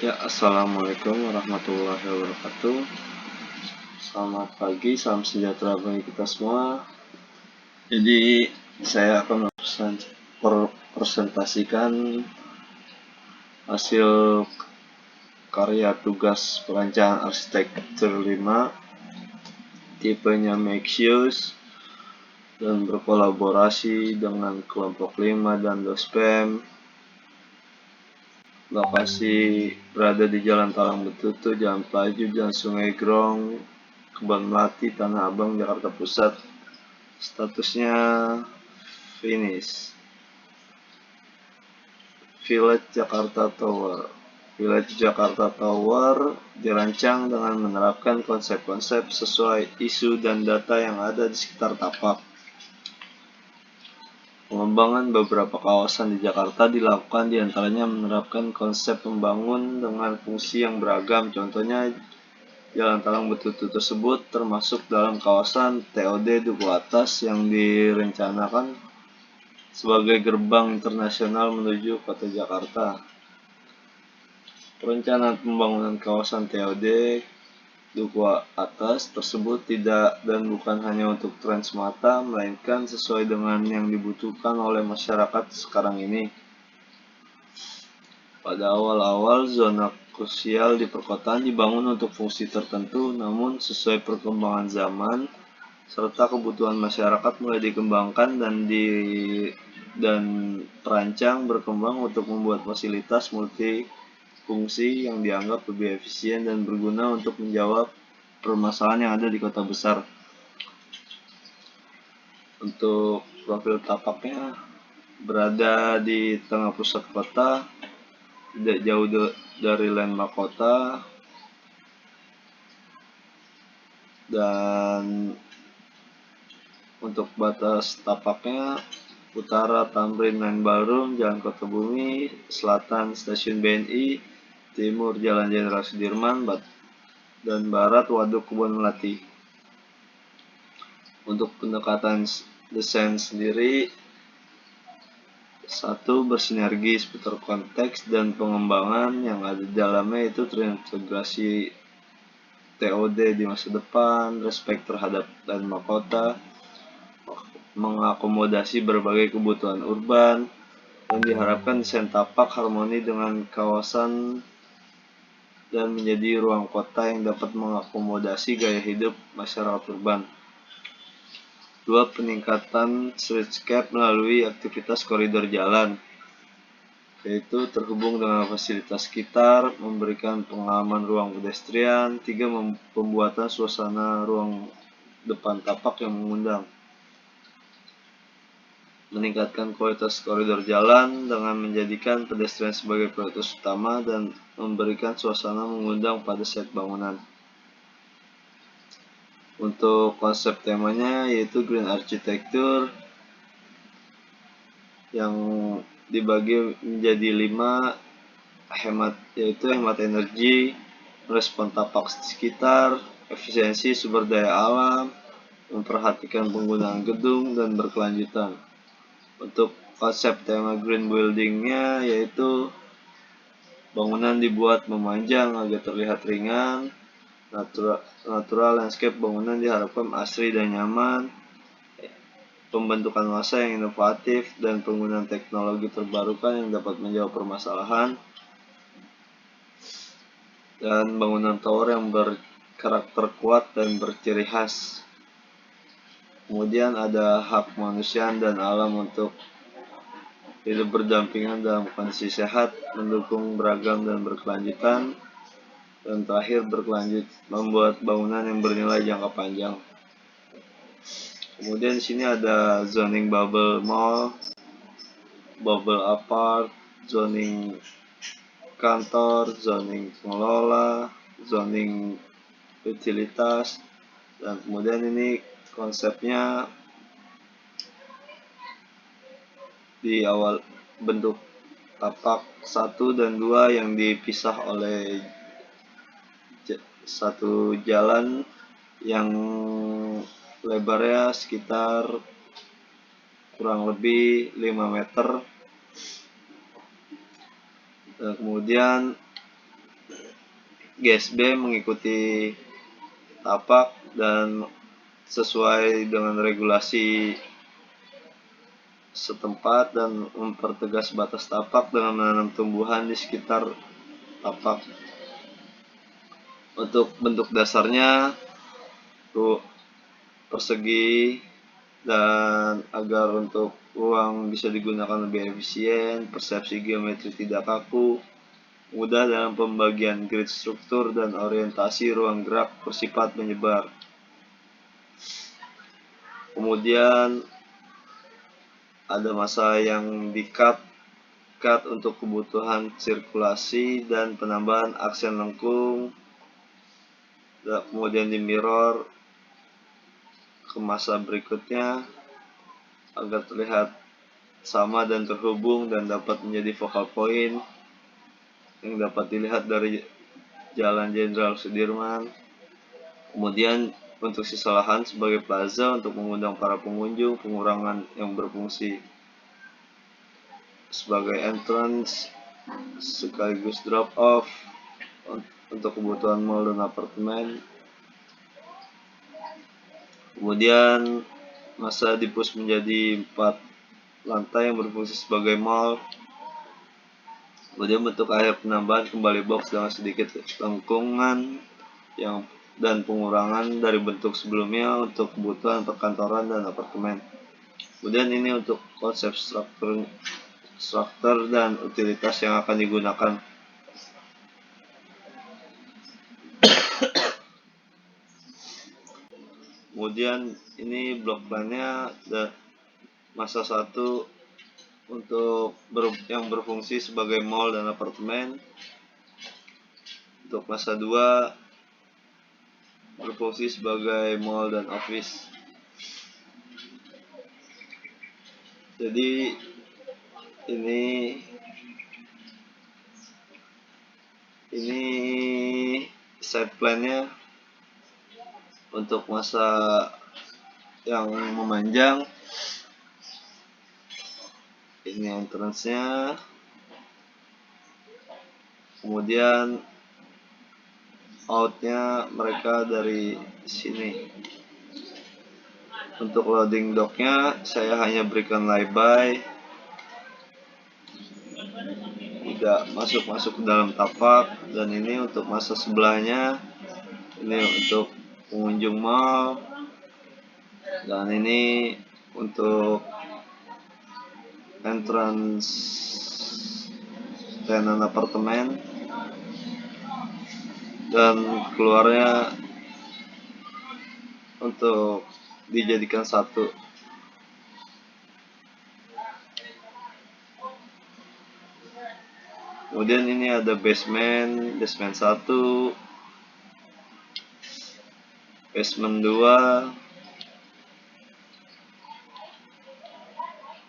Ya, assalamualaikum warahmatullahi wabarakatuh. Selamat pagi, salam sejahtera bagi kita semua. Jadi, saya akan presentasikan hasil karya tugas perancangan arsitektur 5, tipenya Maxius, dan berkolaborasi dengan kelompok 5 dan Dospem. Lokasi berada di Jalan Talang Betutu, Jalan Pelaju, Jalan Sungai Grong, Kebon Melati, Tanah Abang, Jakarta Pusat. Statusnya finish. Village Jakarta Tower. Village Jakarta Tower dirancang dengan menerapkan konsep-konsep sesuai isu dan data yang ada di sekitar tapak. Pengembangan beberapa kawasan di Jakarta dilakukan diantaranya menerapkan konsep membangun dengan fungsi yang beragam. Contohnya, Jalan Talang Betutu tersebut termasuk dalam kawasan TOD Duku Atas yang direncanakan sebagai gerbang internasional menuju kota Jakarta. Perencanaan pembangunan kawasan TOD Duku Atas tersebut tidak dan bukan hanya untuk tren semata, melainkan sesuai dengan yang dibutuhkan oleh masyarakat sekarang ini. Pada awal-awal, zona krusial di perkotaan dibangun untuk fungsi tertentu, namun sesuai perkembangan zaman serta kebutuhan masyarakat mulai dikembangkan dan perancang berkembang untuk membuat fasilitas multifungsi yang dianggap lebih efisien dan berguna untuk menjawab permasalahan yang ada di kota besar. Untuk profil tapaknya berada di tengah pusat kota, tidak jauh dari landmark kota, dan untuk batas tapaknya utara Tamrin Main Ballroom, Jalan Kota Bumi, selatan Stasiun BNI, timur Jalan Jenderal Sudirman, dan barat Waduk Kebon Melati. Untuk pendekatan desain sendiri, satu, bersinergi seputar konteks dan pengembangan yang ada di dalamnya, itu terintegrasi TOD di masa depan, respek terhadap landmark kota, mengakomodasi berbagai kebutuhan urban, dan diharapkan desain tapak harmoni dengan kawasan dan menjadi ruang kota yang dapat mengakomodasi gaya hidup masyarakat urban. 2. Peningkatan streetscape melalui aktivitas koridor jalan, yaitu terhubung dengan fasilitas sekitar, memberikan pengalaman ruang pedestrian. 3. Pembuatan suasana ruang depan tapak yang mengundang, meningkatkan kualitas koridor jalan dengan menjadikan pedestrian sebagai prioritas utama dan memberikan suasana mengundang pada set bangunan. Untuk konsep temanya yaitu Green Architecture yang dibagi menjadi 5, yaitu hemat energi, respon tapak sekitar, efisiensi sumber daya alam, memperhatikan penggunaan gedung, dan berkelanjutan. Untuk konsep tema green buildingnya yaitu bangunan dibuat memanjang agar terlihat ringan, natural landscape bangunan diharapkan asri dan nyaman, pembentukan massa yang inovatif, dan penggunaan teknologi terbarukan yang dapat menjawab permasalahan, dan bangunan tower yang berkarakter kuat dan berciri khas. Kemudian ada hak manusia dan alam untuk hidup berdampingan dalam kondisi sehat, mendukung beragam dan berkelanjutan, dan terakhir berkelanjut membuat bangunan yang bernilai jangka panjang. Kemudian di sini ada zoning bubble mall, bubble apart, zoning kantor, zoning pengelola, zoning utilitas, dan kemudian ini konsepnya di awal bentuk tapak 1 dan 2 yang dipisah oleh satu jalan yang lebarnya sekitar kurang lebih 5 meter. Dan kemudian GSB mengikuti tapak dan sesuai dengan regulasi setempat dan mempertegas batas tapak dengan menanam tumbuhan di sekitar tapak. Untuk bentuk dasarnya tuh persegi, dan agar untuk ruang bisa digunakan lebih efisien, persepsi geometri tidak kaku, mudah dalam pembagian grid struktur, dan orientasi ruang gerak bersifat menyebar. Kemudian ada masa yang di-cut untuk kebutuhan sirkulasi dan penambahan aksen lengkung, kemudian di mirror ke masa berikutnya agar terlihat sama dan terhubung dan dapat menjadi focal point yang dapat dilihat dari Jalan Jenderal Sudirman. Kemudian untuk sisa lahan sebagai plaza untuk mengundang para pengunjung, pengurangan yang berfungsi sebagai entrance sekaligus drop off untuk kebutuhan mall dan apartemen. Kemudian masa dipus menjadi 4 lantai yang berfungsi sebagai mall. Kemudian bentuk akhir penambahan kembali box dengan sedikit lengkungan dan pengurangan dari bentuk sebelumnya untuk kebutuhan perkantoran dan apartemen. Kemudian ini untuk konsep struktur dan utilitas yang akan digunakan. Kemudian ini blok plan-nya masa 1 untuk yang berfungsi sebagai mall dan apartemen. Untuk masa 2 berfungsi sebagai mall dan office. Jadi ini side plan-nya untuk masa yang memanjang. Ini entrance-nya. Kemudian out-nya mereka dari sini. Untuk loading dock-nya saya hanya berikan lay-by, tidak masuk ke dalam tapak. Dan ini untuk masa sebelahnya, ini untuk pengunjung mall, dan ini untuk entrance tenan apartemen, dan keluarnya untuk dijadikan satu. Kemudian ini ada basement 1, basement 2,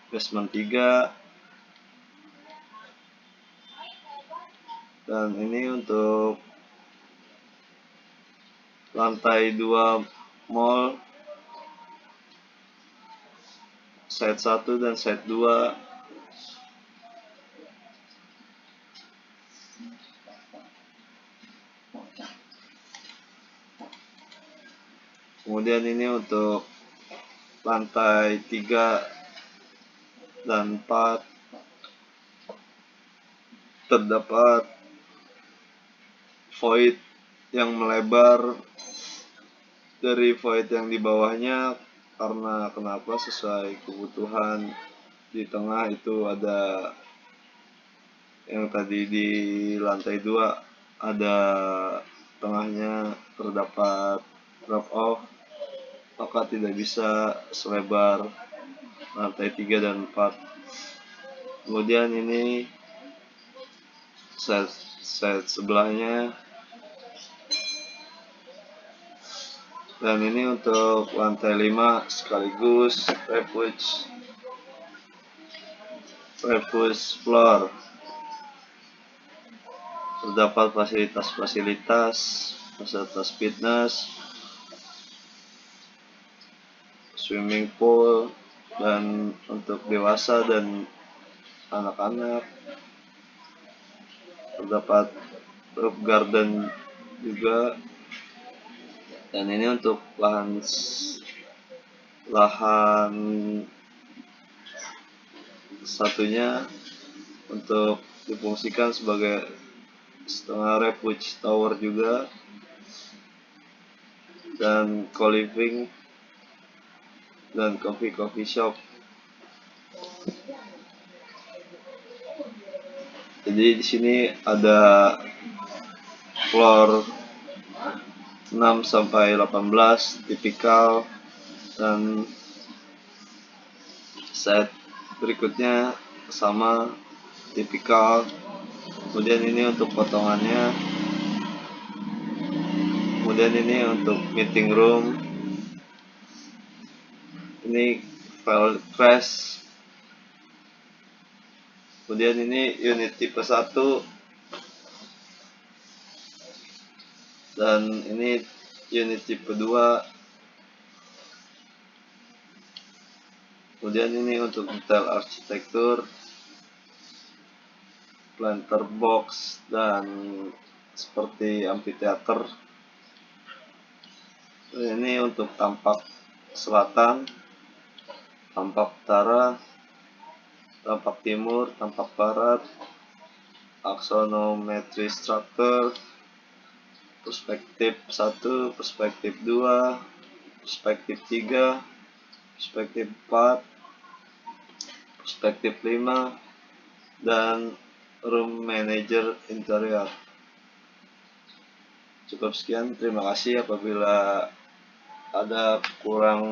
basement 3, dan ini untuk lantai 2 mall, side 1 dan side 2. Kemudian ini untuk lantai 3 dan 4 terdapat void yang melebar dari void yang di bawahnya, karena kenapa, sesuai kebutuhan. Di tengah itu ada yang tadi di lantai 2 ada tengahnya terdapat drop off, maka tidak bisa selebar lantai 3 dan 4. Kemudian ini side sebelahnya, dan ini untuk lantai 5 sekaligus refuge floor. Terdapat fasilitas fitness, swimming pool, dan untuk dewasa dan anak-anak. Terdapat roof garden juga, dan ini untuk lahan satunya untuk difungsikan sebagai setengah refuge tower juga, dan co-living dan coffee shop. Jadi di sini ada floor 6 sampai 18 tipikal, dan set berikutnya sama tipikal. Kemudian ini untuk potongannya, kemudian ini untuk meeting room, ini file crash, kemudian ini unit tipe 1, dan ini unit tipe 2. Kemudian ini untuk detail arsitektur, planter box, dan seperti amphitheater. Ini untuk tampak selatan, tampak utara, tampak timur, tampak barat, axonometry structure, perspektif 1, perspektif 2, perspektif 3, perspektif 4, perspektif 5, dan room manager interior. Cukup sekian, terima kasih. Apabila ada kurang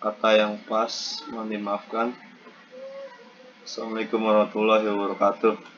kata yang pas, mohon dimaafkan. Assalamualaikum warahmatullahi wabarakatuh.